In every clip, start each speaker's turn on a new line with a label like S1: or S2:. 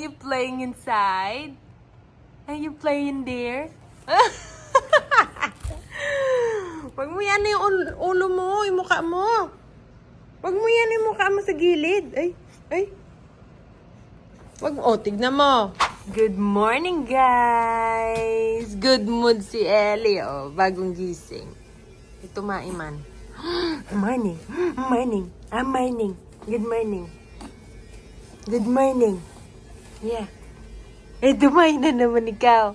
S1: You playing inside? Are you playing there? Wag mo yan yung ulo mo, yung mukha mo. Wag mo yan yung mukha mo sa gilid. Ay. Wag mo. Oh, tignan mo. Good morning, guys. Good mood si Ellie, oh. Bagong gising. Ito maiman. Morning. Morning. Morning. Good morning. Good morning. Yeah. Tumain na naman ikaw.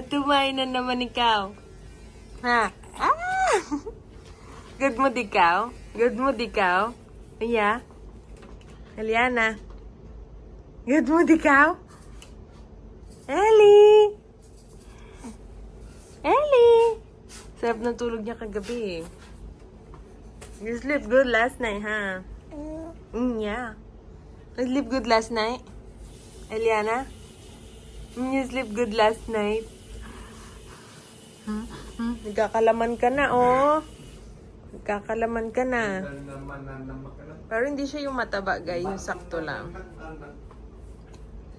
S1: Tumain na naman ikaw. Ha? Good mood ikaw? Good mood ikaw? Yeah. Eliana. Good mood ikaw? Ellie! Ellie! Sarap ng tulog niya kagabi eh. You sleep good last night, ha? Yeah. You sleep good last night? Eliana? You sleep good last night? Nagkakalaman ka na, oh. Nagkakalaman ka na. Pero hindi siya yung mataba, guys. Yung sakto lang.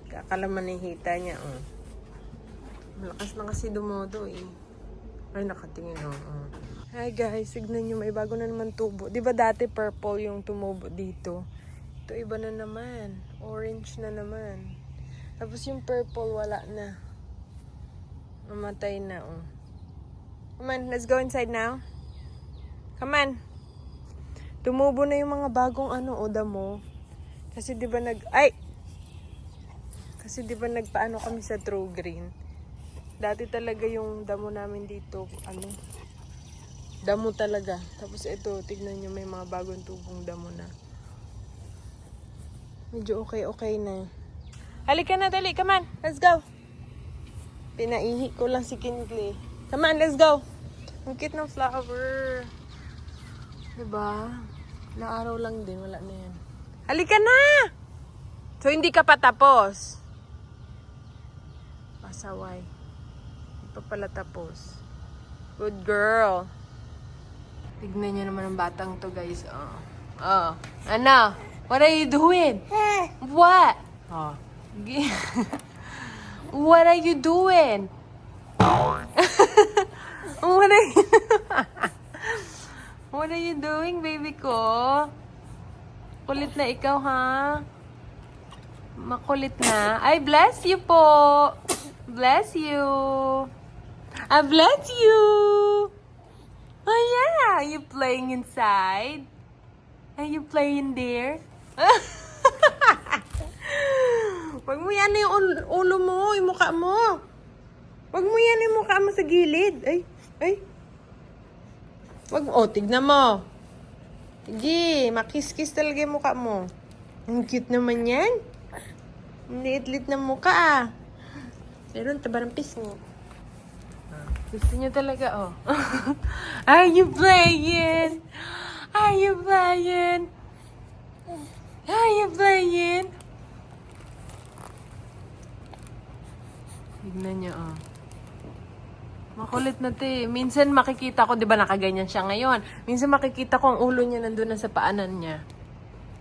S1: Nagkakalaman na yung hita niya, oh. Malakas na kasi dumodo, eh. Ay, nakatingin, oh. Hi, guys. Signan nyo, may bago na naman tubo. Di ba dati purple yung tumubo dito? Ito, iba na naman. Orange na naman. Tapos yung purple, wala na. Mamatay na, oh. Come on, let's go inside now. Come on. Tumubo na yung mga bagong damo. Kasi di ba Kasi di ba nagpaano kami sa True Green? Dati talaga yung damo namin dito, damo talaga. Tapos ito, tignan nyo, may mga bagong tubong damo na. Medyo okay na. Halika na, dali. Come on. Let's go. Pinaihi ko lang si Kingley. Come on, let's go. Ang cute ng flower. Diba? Ilang araw lang din. Wala na yan. Halika na! So, hindi ka pa tapos. Pasaway. Hindi pa pala tapos. Good girl. Tignan niyo naman ang batang to, guys. Oh. Ano? What are you doing? What? Oh. What are you doing? What are you doing, baby ko? Kulit na ikaw, ha? Makulit na. Ay, bless you po. Bless you. I bless you. Oh, yeah. Are you playing inside? Are you playing there? Wag mo yan yung ulo mo, yung mukha mo. Wag mo yan yung mukha mo sa gilid. Ay. Wag mo. Oh, tignan mo. Sige, makis-kis talaga yung mukha mo. Ang cute naman yan. Ang liit-liit na mukha, ah. Pero ang taba ng pisngi. Gusto niya talaga, oh. Are you playing? Are you playing? Are you playing? Tignan niyo, oh. Makulit na te. Minsan makikita ko, di ba nakaganyan siya ngayon. Minsan makikita ko ang ulo niya nandun na sa paanan niya.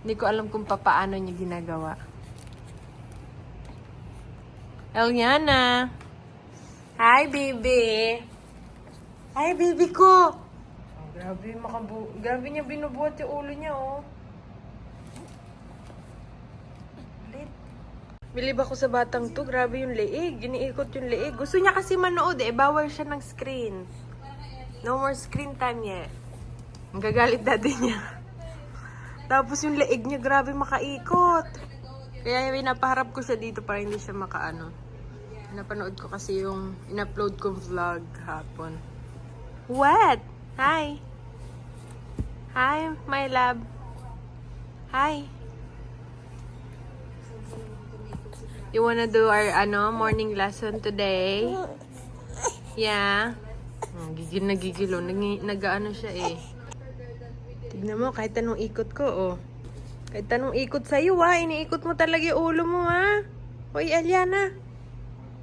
S1: Hindi ko alam kung paano niya ginagawa. Eliana. Hi, baby. Hi, baby ko. Oh, grabe niya binubuhat yung ulo niya, oh. Bilib ako sa batang to. Grabe yung leeg. Giniikot yung leeg. Gusto niya kasi manood eh. Bawal siya ng screen. No more screen time yet. Ang gagalit daddy niya. Tapos yung leeg niya, grabe makaikot. Kaya pinapaharap ko siya dito para hindi siya makaano. Napanood ko kasi yung in-upload kong vlog hapon. What? Hi. Hi, my love. Hi. You wanna do our morning lesson today? Yeah. Gigil na gigil, oh. Nag-ano siya eh. Tignan mo, kahit anong ikot ko, oh. Kahit anong ikot sa'yo, ha. Iniikot mo talaga yung ulo mo, ha. Hoy, Eliana.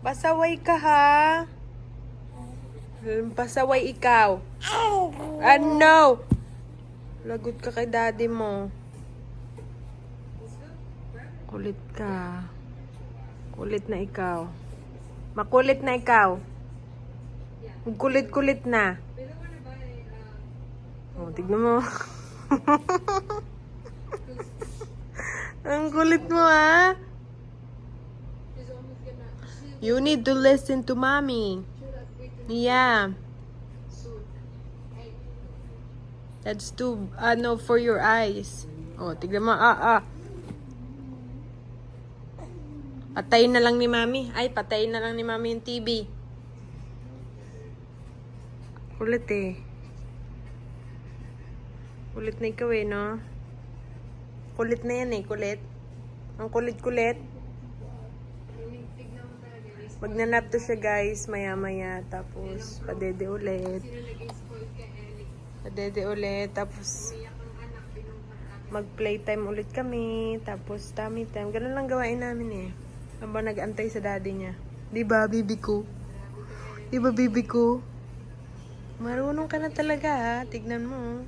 S1: Pasaway ka, ha. Pasaway ikaw. Ano? Lagot ka kay daddy mo. Kulit ka. Kulit na ikaw. Makulit na ikaw. Kulit-kulit na. Oh, tignan mo. Ang kulit mo, ha? You need to listen to mommy. Yeah. That's too, for your eyes. Oh, tignan mo, Patayin na lang ni mami. Ay, patayin na lang ni mami yung TV. Kulit eh. Kulit na ikaw eh, no? Kulit na yan eh, kulit. Ang kulit-kulit. Magnanap to siya guys, maya-maya. Tapos, padede ulit. Padede ulit. Tapos, mag-playtime ulit kami. Tapos, tummy time. Ganun lang gawain namin eh. Habang nag-antay sa daddy niya. Diba, bibi ko? Diba, bibi ko? Marunong ka na talaga, ha? Tignan mo.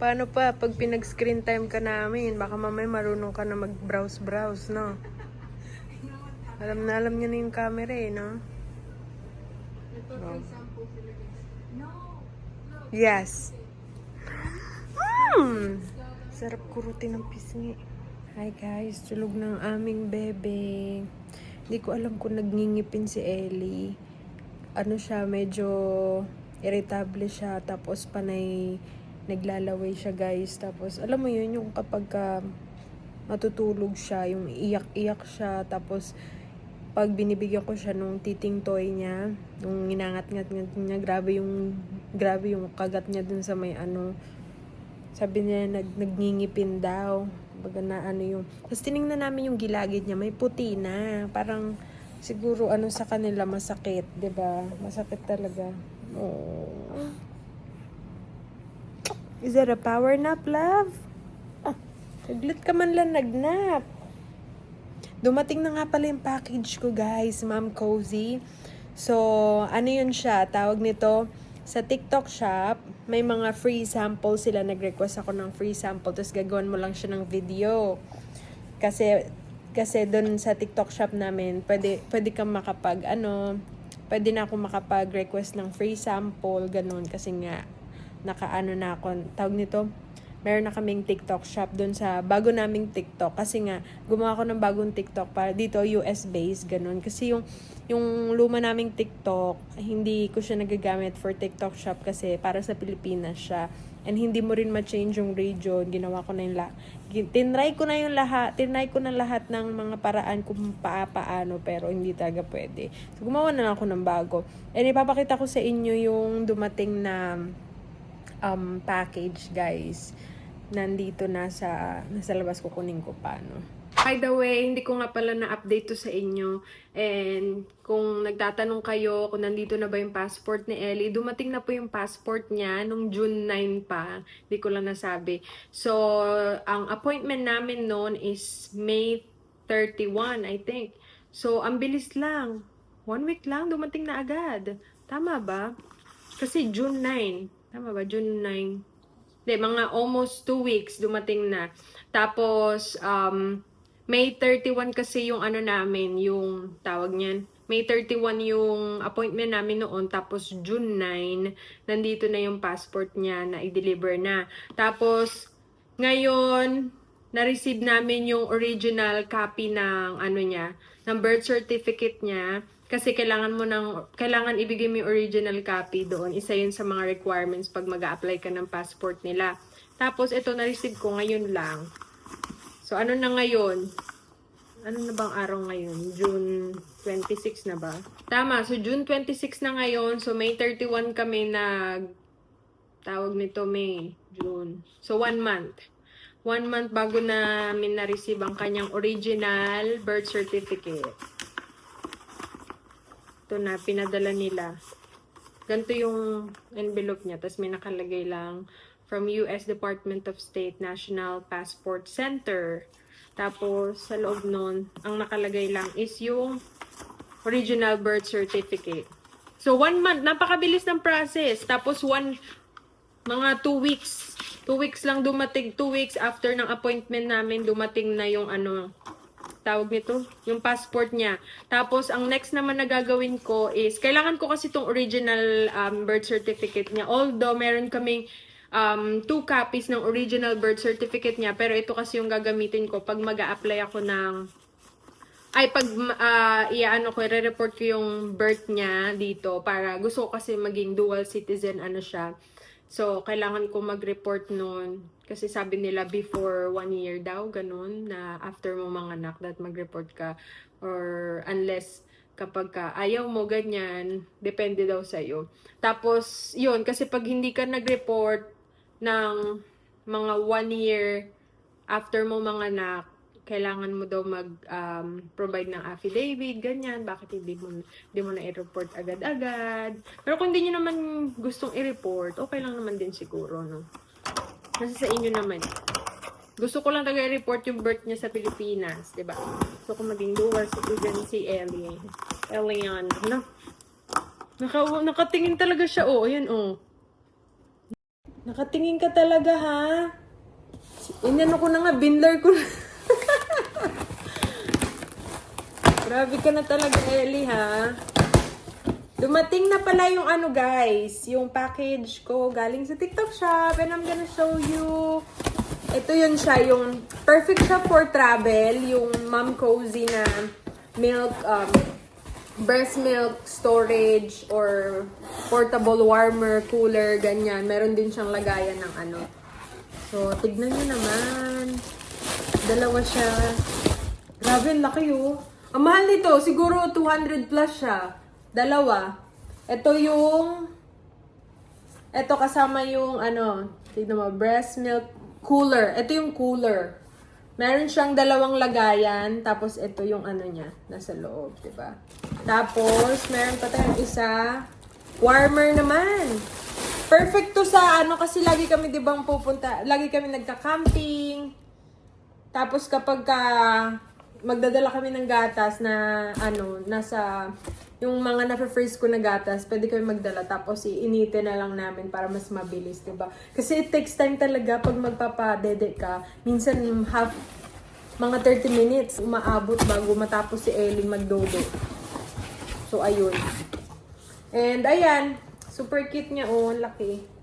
S1: Paano pa, pag pinag-screen time ka namin, baka mamaya marunong ka na mag-browse-browse, no? Alam niya na yung camera, eh, no? Oh. Yes. Sarap kurutin ng pisngi. Hi guys, tulog ng aming bebe. Hindi ko alam kung nagngingipin si Ellie. Ano siya, medyo irritable siya. Tapos panay naglalaway siya guys. Tapos alam mo yun, yung kapag matutulog siya, yung iyak-iyak siya. Tapos pag binibigyan ko siya nung titing toy niya, nung inangat-ngat niya, grabe yung kagat niya dun sa may sabi niya nagngingipin daw. Baga na yung... Tapos tinignan namin yung gilagid niya. May puti na. Parang siguro sa kanila masakit. 'Di ba? Masakit talaga. Oh. Is that a power nap, love? Saglit ka man lang nagnap. Dumating na nga pala yung package ko, guys. Ma'am Cozy. So, yun siya? Tawag nito... Sa TikTok shop, may mga free sample sila. Nag-request ako ng free sample. Tapos gagawin mo lang siya ng video. Kasi doon sa TikTok shop namin, pwede kang pwede na ako makapag-request ng free sample. Ganun. Kasi nga, na ako. Tawag nito, meron na kaming TikTok shop doon sa bago naming TikTok. Kasi nga, gumawa ako ng bagong TikTok para dito, US-based, ganun. Kasi yung luma naming TikTok, hindi ko siya nagagamit for TikTok shop kasi para sa Pilipinas siya. And hindi mo rin ma-change yung region. Ginawa ko na yung tinry ko na lahat ng mga paraan kung paano, pero hindi talaga pwede. So, gumawa na lang ako ng bago. And ipapakita ko sa inyo yung dumating na package, guys. Nandito nasa labas, kukunin ko paano. By the way, hindi ko nga pala na-update to sa inyo. And kung nagtatanong kayo kung nandito na ba yung passport ni Ellie, dumating na po yung passport niya nung June 9 pa. Hindi ko lang nasabi. So, ang appointment namin noon is May 31, I think. So, ang bilis lang. 1 week lang, dumating na agad. Tama ba? Kasi June 9. Tama ba? June 9. Hindi, mga almost 2 weeks dumating na. Tapos, May 31 kasi yung namin, yung tawag niyan. May 31 yung appointment namin noon. Tapos, June 9, nandito na yung passport niya na i-deliver na. Tapos, ngayon, na-receive namin yung original copy ng niya, ng birth certificate niya. Kasi kailangan ibigay mo yung original copy doon. Isa yun sa mga requirements pag mag-a-apply ka ng passport nila. Tapos, ito na-receive ko ngayon lang. So, ano na ngayon? Ano na bang araw ngayon? June 26 na ba? Tama. So, June 26 na ngayon. So, May 31 kami tawag nito May, June. So, 1 month. 1 month bago namin na-receive ang kanyang original birth certificate. Ito na, pinadala nila. Ganito yung envelope niya. Tapos may nakalagay lang, from US Department of State National Passport Center. Tapos, sa loob nun, ang nakalagay lang is yung original birth certificate. So, 1 month. Napakabilis ng process. Tapos, mga 2 weeks. 2 weeks lang dumating. 2 weeks after ng appointment namin, dumating na yung tawag nito, yung passport niya. Tapos, ang next naman na gagawin ko is, kailangan ko kasi itong original birth certificate niya. Although, meron kaming 2 copies ng original birth certificate niya. Pero ito kasi yung gagamitin ko pag mag-a-apply ako ng pag i-ano ko, i-report ko yung birth niya dito para gusto ko kasi maging dual citizen ano siya. So, kailangan ko mag-report noon kasi sabi nila before 1 year daw, ganun, na after mo manganak that mag-report ka or unless kapag ka ayaw mo ganyan, depende daw sa iyo. Tapos, yun, kasi pag hindi ka nag-report ng mga 1 year after mo manganak, kailangan mo daw mag-provide ng affidavit, ganyan. Bakit hindi mo na i-report agad-agad? Pero kung hindi nyo naman gustong i-report, okay lang naman din siguro, no? Kasi sa inyo naman. Gusto ko lang talaga i-report yung birth niya sa Pilipinas, di ba? Gusto ko maging dual citizen si Ellie. Elian. Nakatingin talaga siya, oh. Ayan, oh. Nakatingin ka talaga, ha? Inano ko na nga, binler ko na. Grabe ka na talaga, Ellie, ha? Dumating na pala yung ano, guys. Yung package ko galing sa TikTok shop. And I'm gonna show you. Ito yun siya. Yung perfect siya for travel. Yung Mom Cozy na milk, breast milk storage or portable warmer, cooler, ganyan. Meron din siyang lagayan ng ano. So, tignan nyo naman. Dalawa siya. Grabe, ang laki, oh. Ang mahal nito, siguro 200 plus siya. Dalawa. Ito kasama yung, ano, tignan mo, breast milk cooler. Ito yung cooler. Meron siyang dalawang lagayan, tapos ito yung ano niya, nasa loob, diba? Tapos, meron pa tayong isa, warmer naman. Perfect to sa, ano, kasi lagi kami, diba, lagi kami nagka-camping. Tapos kapag magdadala kami ng gatas na ano, nasa yung mga na-freeze ko na gatas, pwede kami magdala tapos iinitin na lang namin para mas mabilis, 'di ba? Kasi it takes time talaga pag magpapadede ka. Minsan mga 30 minutes umaabot bago matapos si Ellie magdodo. So ayun. And ayan, super cute niya, oh, laki.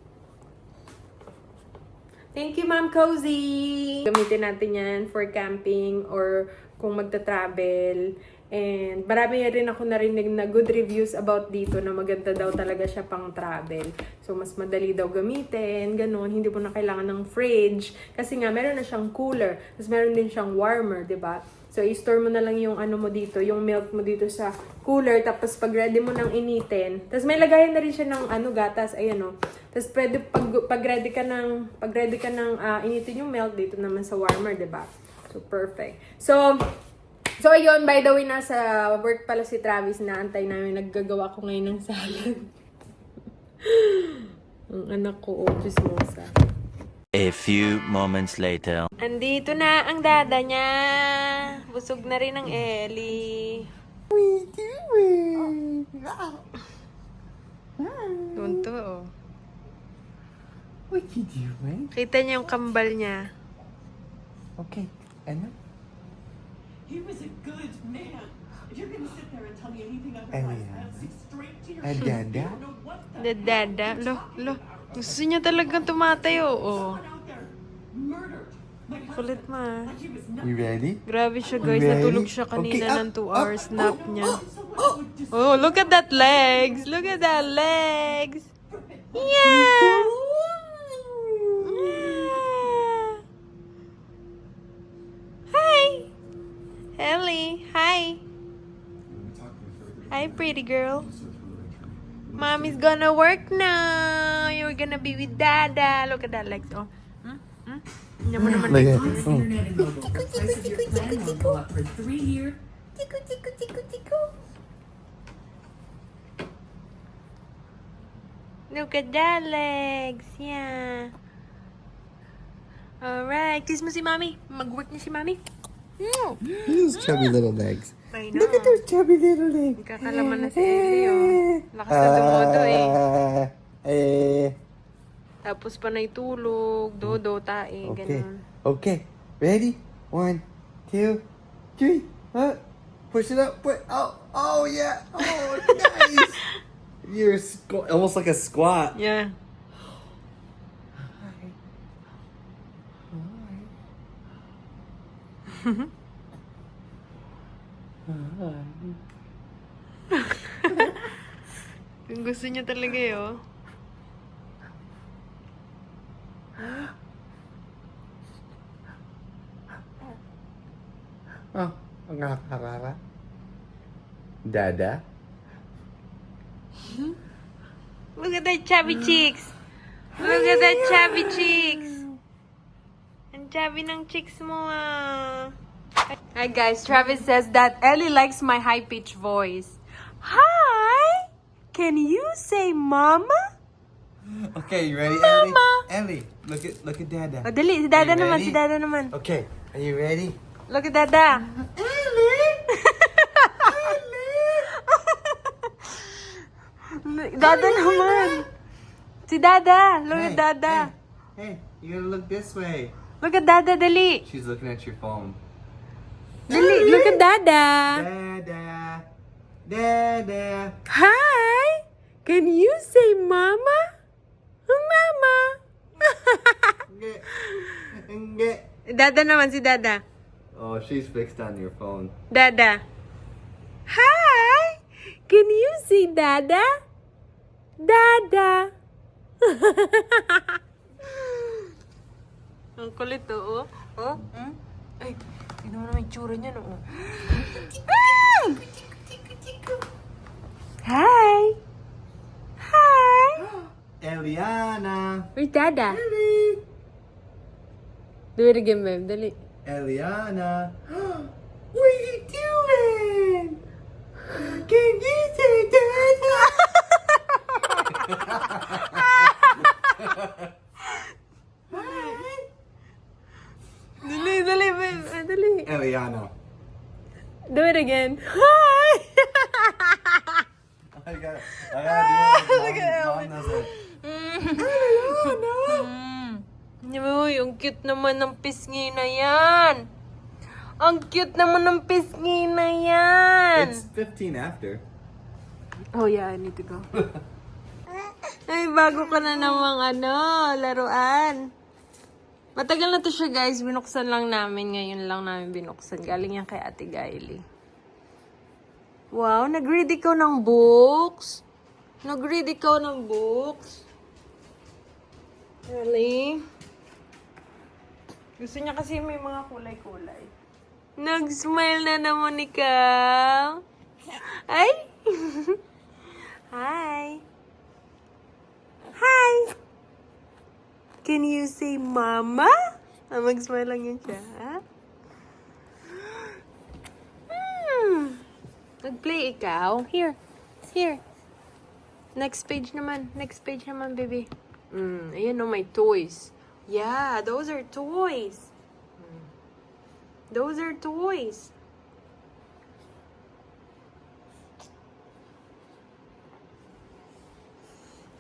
S1: Thank you, Ma'am Cozy! Gamitin natin yan for camping or kung magta-travel. And marami rin ako narinig na good reviews about dito na maganda daw talaga siya pang travel. So, mas madali daw gamitin, ganun. Hindi mo na kailangan ng fridge. Kasi nga, meron na siyang cooler. Tapos meron din siyang warmer, di ba? So, i-store mo na lang yung ano mo dito, yung milk mo dito sa cooler. Tapos, pag ready mo nang initin. Tapos, may lagayan na rin siya ng ano, gatas. Ayan, o. Tapos, pwede, pag ready ka ng initin yung milk, dito naman sa warmer, diba? So, perfect. So, ayun, by the way, nasa work pala si Travis na antay namin. Naggagawa ko ngayon ng salad. Ang anak ko, chismosa.
S2: A few moments later.
S1: Andito na ang dada niya. Busog na rin ang Ellie. Tunto, oh.
S3: What you doing?
S1: Kita niya yung kambal niya.
S3: Okay, Anna?
S4: He was a good man. If you're gonna sit there and tell me anything
S3: Ano
S4: otherwise,
S3: yan?
S4: I'll see straight to your
S3: Dada?
S4: I don't know what the
S1: Dada. Lo. Gusto niya talagang tumatayo, oh.
S4: someone out there murdered my
S1: Kulit
S4: husband.
S1: ma.
S4: Like he was not
S3: You ready?
S1: Grabe siya, guys.
S3: Ready?
S1: Natulog siya kanina
S3: Okay,
S1: ng 2
S3: up,
S1: hours
S3: up,
S1: nap niya.
S4: someone would just
S1: Oh, look at that legs. Look at that legs. Yeah. Hi. Ellie. Hi. Hi, pretty girl. Mommy's gonna work now. You're gonna be with Dada. Look at that legs. Oh. Hindi mo naman
S3: Like,
S4: Honest internet and mobile. The price of your plan won't go up for 3 years.
S1: Look at that legs. Yeah. Alright. Kiss mo si Mommy. Mag-work na si Mommy. No.
S3: Those chubby little legs.
S1: I know.
S3: Look at those chubby little legs.
S1: Nagkakalaman na si Ellie, oh. Lakas na dumodo, eh. Tapos panay tulog, dodo, tae,
S3: Okay.
S1: ganun.
S3: Okay. Ready? 1, 2. Okay. Huh? Push it up. Oh yeah. Oh, nice. You're almost like a squat.
S1: Yeah. Yung gusto niya talaga eh, oh.
S3: Oh, ang nakakarara. Dada.
S1: Look at that chubby cheeks. Look at that chubby cheeks. Ang chubby ng cheeks mo, ah. Hi guys, Travis says that Ellie likes my high-pitched voice. Hi! Can you say mama?
S3: Okay, you ready,
S1: Mama.
S3: Ellie? Ellie, look at Dada.
S1: Oh, dali. Si Dada
S3: You
S1: naman,
S3: ready?
S1: si Dada naman.
S3: Okay, are you ready?
S1: Look at Dada. Dada naman. Si Dada. Look at Dada.
S3: Hey, you gotta look this way.
S1: Look at Dada, dali.
S3: She's looking at your phone.
S1: Dali, look at Dada.
S3: Dada. Dada.
S1: Hi! Can you say mama? Mama!
S3: Nge.
S1: Dada naman, si Dada.
S3: Oh, she's fixed on your phone.
S1: Dada. Hi! Can you see Dada? Dada. Ang kulit, oh. Oh? Hmm? Ay, tignan mo naman yung tsura niya, no? Hi! Hi!
S3: Eliana.
S1: Where's Dada? Do it again, babe. Dali.
S3: Eliana. What are you doing? Can you say Dada?
S1: Dali, dali, babe. Dali.
S3: Eliana.
S1: Do it again. Hi!
S3: I gotta do it. Mom does it.
S1: Uy, ang cute naman ng pisngi na yan. Ang cute naman ng pisngi na yan.
S3: It's 15 after.
S1: Oh yeah, I need to go. Ay, bago ka na namang laruan. Matagal na to siya, guys. Binuksan lang namin. Ngayon lang namin binuksan. Galing yan kay Ate Gaily. Wow, nag-read ikaw ng books? Nag-read ikaw ng books? Really? Gusto niya kasi may mga kulay-kulay. Nag-smile na naman ikaw. Ay! Hi! Hi! Can you say mama? Mag-smile lang yun siya, ha? Nag-play ikaw. Here. Here. Next page naman. Next page naman, baby. Ayan o, my toys. Yeah, those are toys. Those are toys.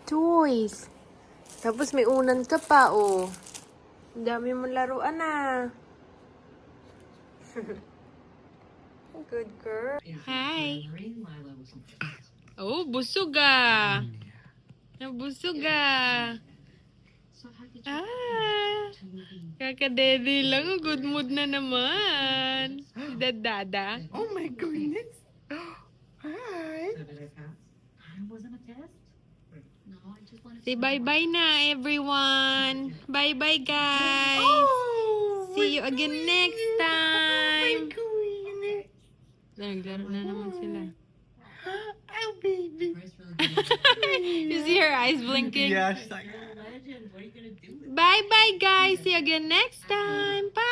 S1: Toys. Tapos may unan ka pa, oh. Ang dami mong laruan, ah. Good girl. Hi. Oh, busog ah. Nabusog ah. Ah. Kakadede lang. Oh, good mood na naman. Si Dada.
S3: Oh my goodness. Hi.
S1: Say bye-bye na, everyone. Bye-bye, guys. See you again next time. Naglaro na naman sila.
S3: Oh, baby.
S1: You see her eyes blinking?
S3: Yeah, she's like...
S1: Bye-bye, guys. See you again next time. Bye.